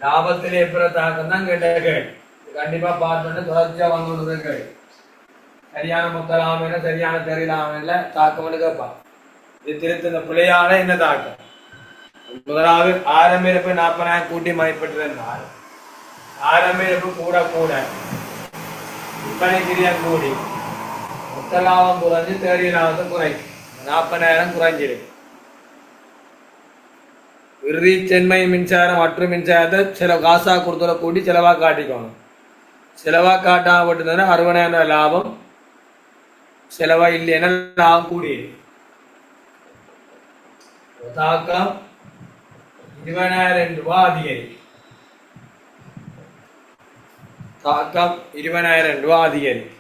S2: லாபத்தில் எப்படி தாக்கம் தான் கேட்ட கேள்வி. கண்டிப்பா பார்த்து தொடர்ச்சியா வந்து கேள்வி. சரியான மொத்த லாபம் இல்லை, சரியான தெரிய லாபம் இல்லை, தாக்கம் கேட்பா. இது திருத்த இந்த பிள்ளையால என்ன தாக்கம்? முதலாவது ஆரம்ப இறப்பு 40,000 கூட்டி மதிப்பிட்டிருந்தால் ஆரம்ப இறப்பு கூட கூட விற்பனை கிரியம் கூடி மொத்த லாபம் குறைஞ்சு தேறிய லாபத்தை குறைக்கும். 40,000 குறைஞ்சிருக்கு. இறுதி சென்மை மின்சாரம் மற்றும் மின்சாரத்தை சில காசா கொடுத்துட கூட்டி செலவா காட்டிக்கணும். செலவா காட்டாம போட்டுருந்தா 60,000 லாபம், செலவா இல்லைன்னா லாபம் கூடியது. தாக்கம் 20,000 ரூபாய் அதிகரிக்கும். தாக்கம் 20,000 ரூபாய் அதிகரிக்கும்.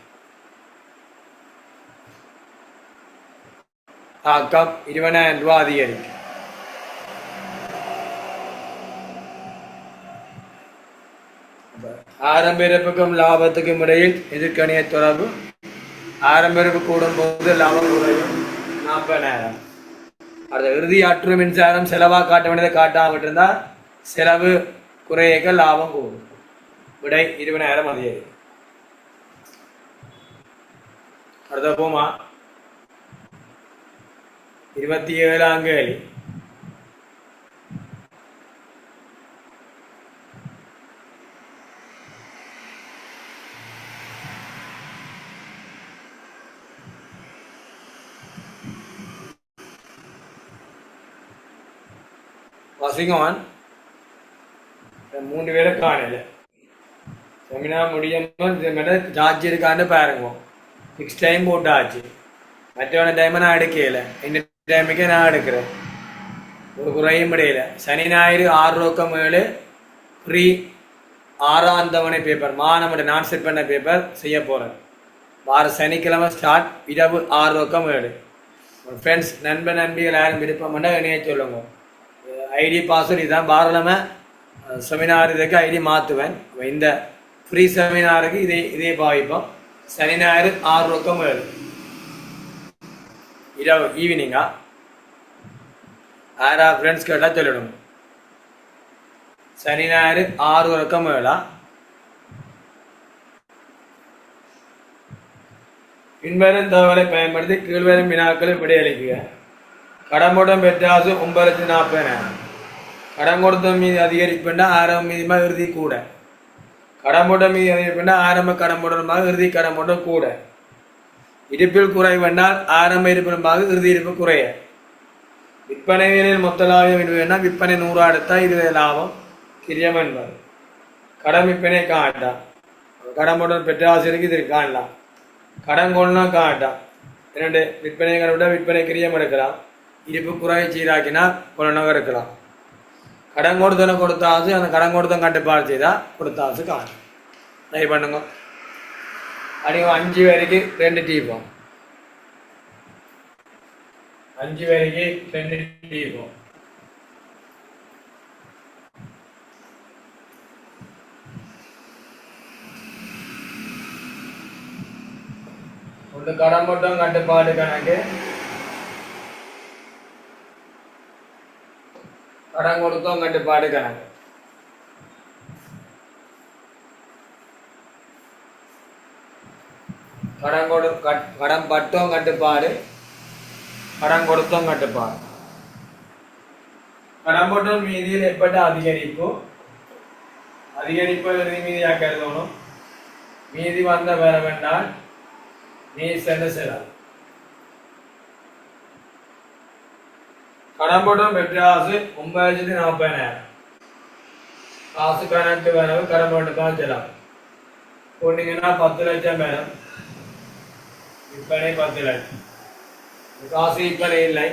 S2: தாக்கம் 20,000 ரூபாய் அதிகரிக்கும். ஆரம்ப இறப்புக்கும் லாபத்துக்கும் இடையில் எதிர்கணிய தொடர்பு. ஆரம்ப இறப்பு கூடும் போது லாபம் குறையும் 40,000. அடுத்த இறுதி ஆற்று மின்சாரம் செலவா காட்ட வேண்டியதை காட்டாமட்டு இருந்தா செலவு குறையக லாபம் கூடும். விடை 20,000 அதிகரிக்கும். அடுத்த போமா 27ஆம் கேள்வி. வசிங்கவான் 3 பேரை காணல. செமினார் முடியும் ஜாட்சி இருக்கான்னு பாருங்க. 6 டைம் போட்டாச்சு. மற்றவன டைம் நான் எடுக்கல. இந்த டைமுக்கே நான் எடுக்கிறேன். ஒரு குறையும் முடியல. சனி ஞாயிறு 6 ரோக்கம் 7 ஃப்ரீ 6ஆம் தவணை பேப்பர் மாணவன் நான் செட் பண்ண பேப்பர் செய்ய போறேன். வார சனிக்கிழமை ஸ்டார்ட். இரவு 6 ரோக்கம் 7. ஃப்ரெண்ட்ஸ் நண்பிகள் யாரும் விருப்பம் பண்ணால் இணைய சொல்லுங்க. ஐடி பாஸ்வேர்டு இதுதான். பாரலமை செமினார் இதுக்கு ஐடி மாற்றுவேன். இந்த ஃப்ரீ செமினாருக்கு இதே பாவிப்போம். சனி ஞாயிறு 6 ரொக்கம் 7 இரவு ஈவினிங்கா யாரா ஃப்ரெண்ட்ஸ் கேட்டால் சொல்லிடுங்க. சனி ஞாயிறு 6 ரொக்கம் 7 பின்வரும் தகவலை பயன்படுத்தி கீழ்வரும் வினாக்களை விடையளிക്കുക. கடம்புடன் பெற்றாசு 9,40,000. கடன் கொடுத்த மீது அதிகரிப்புண்டா ஆரம்ப மீதிமா இறுதி கூட. கடம்புடன் மீது அதிகரிப்புண்டா ஆரம்ப கடம்புடனமாக இறுதி கடம்புடன் கூட. இருப்பில் குறைவென்றால் ஆரம்ப இருப்பினமாக இறுதி இருப்பு குறைய. விற்பனை விலையில் மொத்த லாபம் விடுவேன்னா விற்பனை 100 எடுத்தா 20 லாபம் கிரியம் என்பது. கடன் விற்பனை காட்டா கடம்புடன் பெற்ற ஆசிரியருக்கு இதற்கு காணலாம். கடன் கொள்ளா காட்டா 2 விற்பனை விட விற்பனை கிரியம் எடுக்கலாம். இருப்பு குறைய சீராக்கினா கொள்ளனாக இருக்கலாம். கடன் கொடுத்தன கொடுத்த ஆசு அந்த கடன் கொடுத்தன் கட்டுப்பாடு செய்தா கொடுத்த ஆசு காணும். ட்ரை பண்ணுங்க. அப்படிங்க 5 வரைக்கும் 2 டீப்போம். 5 வரைக்கும் 2 டீப்போம். ஒன்று கடன் மட்டும் கட்டுப்பாடு கணக்கு, கடன் கொடுத்தோம் கட்டுப்பாடு கணக்கு. கடன் பட்டோம் கட்டுப்பாடு, கடன் கொடுத்தோம் கட்டுப்பாடு. கடன் பட்டம் மீதியில் ஏற்பட்ட அதிகரிப்பு இறுதி மீதியாக கருதணும். மீதி வந்த வேற வேண்டால் மீதி சென்ற செலவு. கடன் பட்டம் பெற்ற ஆசு 9,40,000. காசு கணக்கு வரவு கடன் பட்டத்தான் செலவு. போனீங்கன்னா 10 லட்சம் வேணும். விற்பனை 10 லட்சம். காசு விற்பனை இல்லை.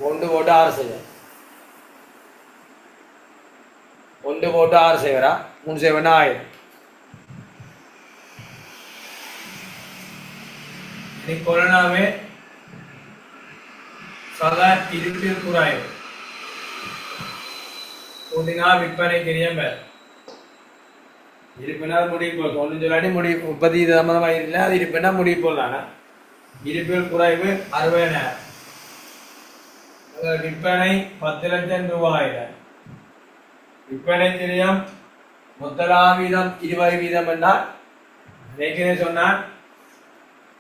S2: 1 போட்டு 6 செய்ய. 1 போட்டு 6 செய்வரா 3 செய்வனா 1000. இனி கொரோனாவே சதா இருப்பில் குறையும். கூட்டினா விற்பனை கிரியம் வேறு. இருப்பினால் முடிவு போல் ஒன்று சொல்லாட்டி முடிவு 30 சம்பந்தமாக இல்லை. அது இருப்பினா முடிவு போடலானா இருப்பில் குறைவு 60,000. விற்பனை 10 லட்சம் ரூபாயில். விற்பனை கிரியம் மொத்த வீதம் 20 வீதம் என்றால் ஏற்கனவே சொன்னால்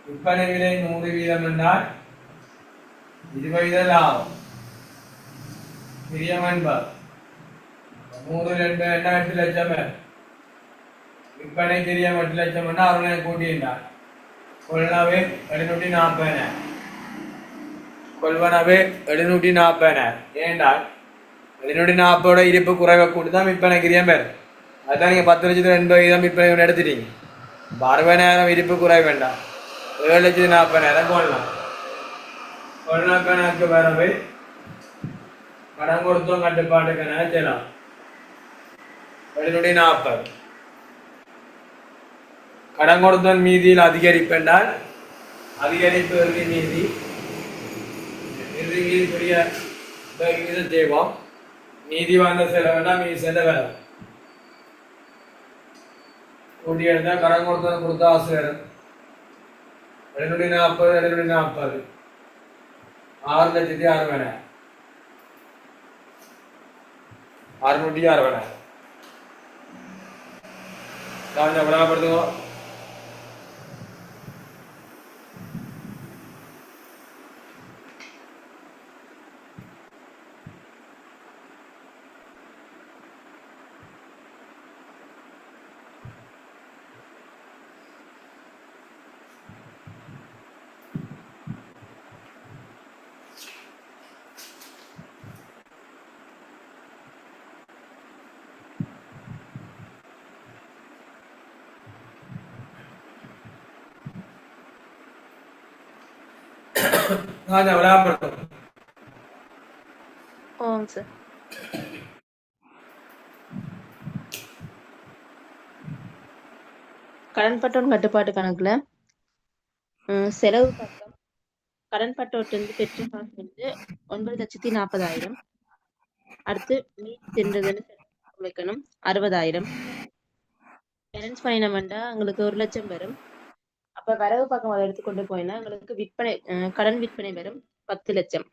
S2: விற்பனை விலை 100 வீதம் என்றால் 20 லாபம் கிரியம் என்பது 100 8 லட்சம். விற்பனை கிரியம் 8 லட்சம் என்றால் 60,000 கூட்டியிருந்தார். கொள்வனவே 740,000. கொள்வனவே 740,000. ஏனென்றால் 740 இருப்பு குறைவை கூட்டி தான் விற்பனை கிரியம் பேர். அதுதான் நீங்கள் 10 லட்சத்தில் 80 விற்பனை எடுத்துட்டீங்க. 60,000 இருப்பு குறைவு வேண்டாம். 7,40,000 கொள்ளலாம். கொள்ளா கணக்கு வரவை கடன் கொடுத்தோம் கட்டுப்பாட்டு கணக்கு செய்யலாம். 740. கடன் கொடுத்தோம் மீதியில் அதிகரிப்பென்றால் அதிகரிப்பு இறுதி மீதி புரிய செய்வோம். நீதி வந்த செலவுனா மீதி செலவு கூட்டி எடுத்தா கடன் கொடுத்தோம் கொடுத்தா ஆசிரியர் 740 740 6,60,000 660,000 கொஞ்சம் விடாப்படுத்துவோம்.
S1: சார் கடன் பட்டம் கட்டுப்பாட்டு கணக்குல செலவு பக்கம் கடன் பட்டோட்டிலிருந்து பெற்ற காசு வந்து 9,40,000. அடுத்து மீதி சென்றதுன்னு வைக்கணும் 60,000. பேலன்ஸ் பண்ணினோம்னா உங்களுக்கு 1 லட்சம் வரும். அப்ப வரவு பக்கம் அதை எடுத்துக்கொண்டு போயினா எங்களுக்கு விற்பனை கடன் விற்பனை வரும் 10 லட்சம்.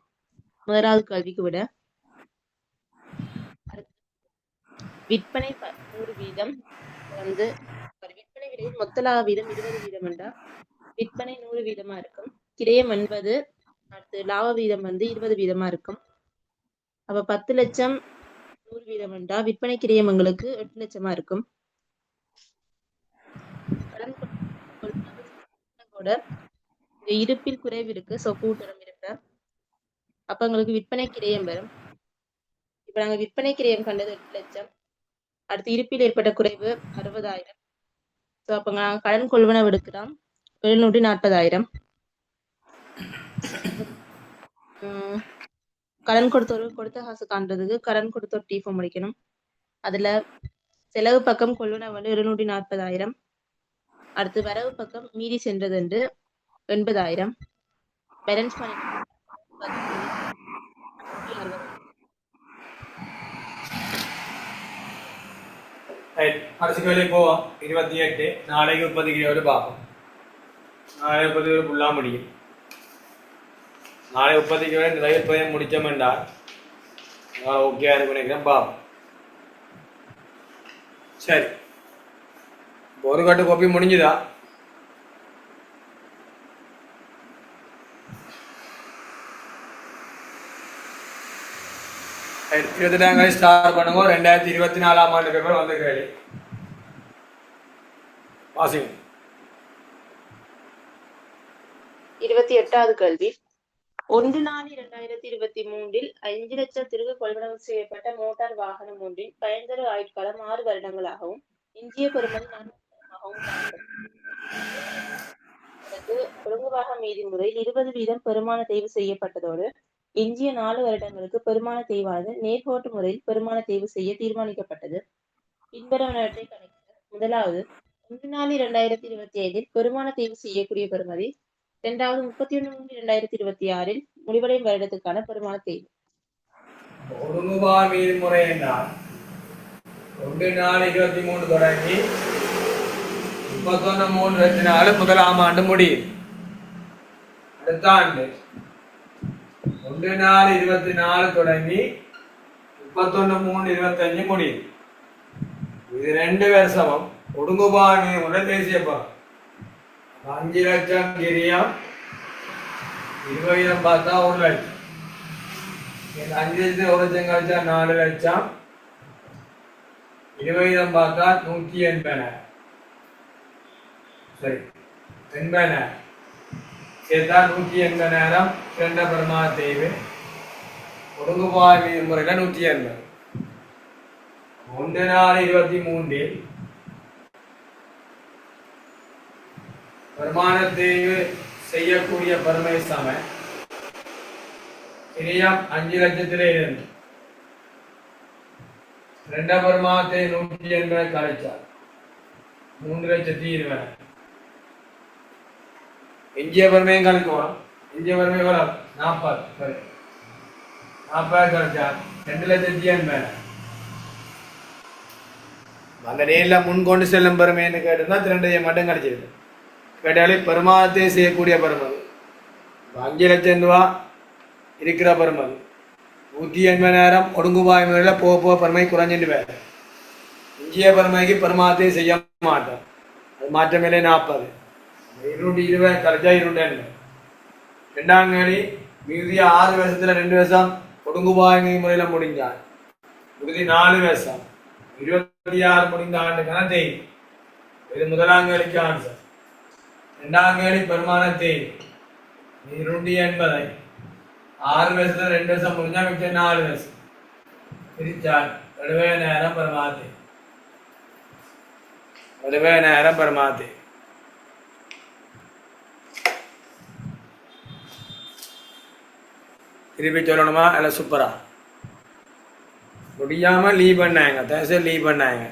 S1: முதலாவது கேள்விக்கு விட விற்பனை 100% வந்து விற்பனை விலையில் மொத்த லாப வீதம் 20% என்றா விற்பனை 100% இருக்கும். கிரயம் 80, அடுத்து லாப வீதம் வந்து 20% இருக்கும். அப்ப 10 லட்சம் 100% என்றா விற்பனை கிரயம் எங்களுக்கு 8 லட்சமா இருக்கும். கடன் கூட இந்த இருப்பில் குறைவு இருக்கு, கூட்டுறம் இருப்ப. அப்ப எங்களுக்கு விற்பனை கிரயம் வரும். இப்ப நாங்க விற்பனை கிரயம் கண்டது 8 லட்சம். அடுத்து இருப்பில் ஏற்பட்ட குறைவு 60,000. அப்ப நாங்க கடன் கொள்வனவு எடுக்கிறோம் 740,000. கடன் கொடுத்த காசு காண்றதுக்கு கடன் கொடுத்தோர் டீஃபம் முடிக்கணும். அதுல செலவு பக்கம் கொள்வனவு வந்து 740,000. அடுத்து வரவு பக்கம் மீதி சென்றது என்று 80,000. பேலன்ஸ் பண்ணி
S2: அடுத்த கேள்வி போவோம். 28 நாளைக்கு 30 கிலோ பார்ப்போம். நாளை 30 கிலோ ஃபுல்லாக முடியும். நாளை 30 கிலோ நிறைய போய் முடித்தோம் என்றால் ஓகே அது நினைக்கிறேன் பார்ப்போம். சரி, ஒரு கட்டு கோப்பி முடிஞ்சுதா? இருபத்தெட்டாம் தேதி ஸ்டார்ட் பண்ணுங்க. 2024ஆம் ஆண்டு பேப்பர் வந்து கேள்வி வாசிங்க.
S1: 28வது கேள்வி. 1/4/2023 5 லட்சத்திற்கு கொள்வனவு செய்யப்பட்ட மோட்டார் வாகனம் ஒன்றின் பயன்தரு ஆயுட்காலம் 6 வருடங்களாகவும் எஞ்சிய பெறுமதி 4 வருடமாகவும் ஒழுங்குவாக மீதி முறையில் 20% பெருமான தேய்வு செய்யப்பட்டதோடு எஞ்சிய 4 வருடங்களுக்கு பெருமான தேய்வானது நேர்கோட்டு முறையில் பெருமான தேய்வு செய்ய தீர்மானிக்கப்பட்டது. பின்வருவனவற்றை கணக்கிட. முதலாவது 1/4/2025 பெருமான தேய்வு செய்யக்கூடிய பெறுமதி. இரண்டாவது 31/3/2026 முடிவடையும் வருடத்துக்கான பெருமான தேய்வு.
S2: ஒழுங்குபாக மீதி முறை என்றால் 1/4/23 தொடங்கி 31/3/24 முதலாம் ஆண்டு முடியும். அடுத்த ஆண்டு 1/4/24 தொடங்கி 31/3/25 முடியும். இது 2 வருஷமும் ஒடுங்குபாக மீதி முறை தேசிய பணம் 5 லட்சம் கிரியம் 20 பார்த்தா 1 லட்சம். 5 லட்சம் 1 லட்சம் கழிச்சா 4 லட்சம். 20 பார்த்தா 180. சரி, 80 சேர்த்தா 180,000 இரண்ட பெருமா தேய்வு ஒடுங்குபாய் மீது முறையில் 180. 1/4/23 பெருமான தேய்வு செய்யக்கூடிய பெருமை சம கிரியம் 5 லட்சத்திலே இருந்து 2 பெருமாத்தை 180 கழிச்சார் 3,20,000. எஞ்சிய பெருமையும் கழிக்கணும். எஞ்சிய பெருமை எவ்வளோ? 40. சரி, 40 கழிச்சார் 2,80,000. அந்த நேரில் முன்கொண்டு செல்லும் பெருமைன்னு கேட்டிருந்தா 2 மட்டும் கிடைச்சிருக்கு. கேட்டாலே பெருமானத்தை செய்யக்கூடிய பெருமதி 5 லட்சம் ரூபா இருக்கிற பெருமதி 180,000 ஒடுங்குபாய் முறையில் போக போக பெருமை குறைஞ்சிட்டு வேறு. இஞ்சிய பெருமைக்கு பெருமானத்தை செய்ய மாட்டோம். அது மாற்றமில்லை 40. 220 கழிச்சா 2. ரெண்டாம் கேள்வி மிகுதி 6 வருஷத்துல 2 வருஷம் ஒடுங்குபாய் முறையில் முடிஞ்சார். மிகுதி 4 வருஷம் 26 முடிந்த ஆண்டுக்கான தேதி. இது முதலாம் கேள்விக்கு ஆன்சர். ரெண்டாம் கேள்வி பெருமான தேதி 280. 6 வருஷத்துல 2 வருஷம் முடிஞ்சா மிச்சம் 4 வருஷம் பிரிச்சார் 70,000 பெருமாதி. 70,000 பெருமாதி. திருப்பி சொல்லணுமா? இல்லை சூப்பரா முடியாம லீவ் பண்ணாங்க. தேச லீவ் பண்ணாங்க.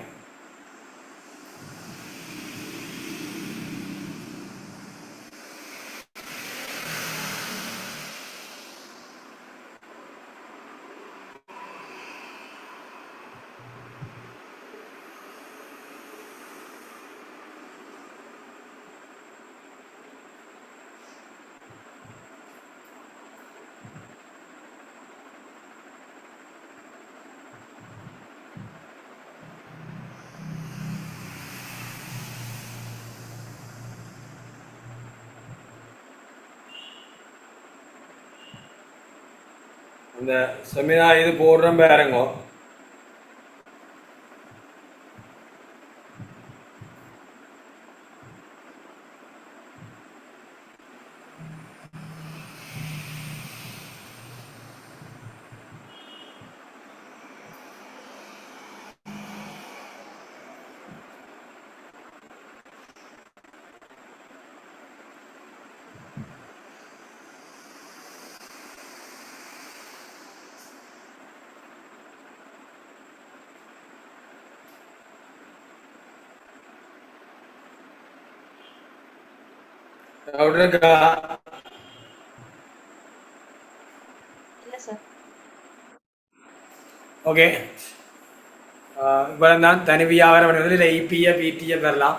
S2: அந்த செமினார் இது போடுறோம் பாருங்க. இருக்கா?
S1: இல்ல சார்.
S2: ஓகே. இப்போ தான் தனி வியாபாரம் பண்ணுவது இல்லை இபிஎஃப் இடிஎஃப் வரலாம்,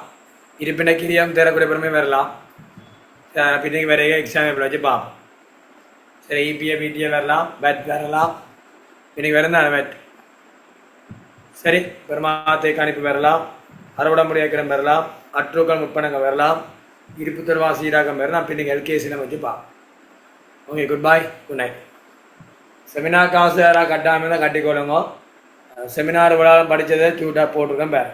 S2: இருப்பின கிரியம் தேரக்கூடிய பெருமை வரலாம். பின்னைக்கு வரைய எக்ஸாம் எப்படி வச்சு பார்ப்போம். சரி, இபிஎஃப் இடிஎஃப் வரலாம், பேட் வரலாம், இன்னைக்கு வரந்தான பேட். சரி, பெருமாத்தை கணிப்பு வரலாம், அறுவடை முடியாக்கிறம் வரலாம், அற்றூக்கள் முப்பணங்கள் வரலாம், இருப்பு தருவா சீராகம் வரலாம். பின்னைக்கு எல்கேசியில் வச்சு பார்ப்போம். ஓகே, குட் பாய், குட் நைட். செமினார் காசு யாராவது கட்டாமல் தான் கட்டிக்கொள்ளுங்க. செமினார் விழாவில் படித்ததை க்யூட்டாக போட்டிருக்கேன் பாரு.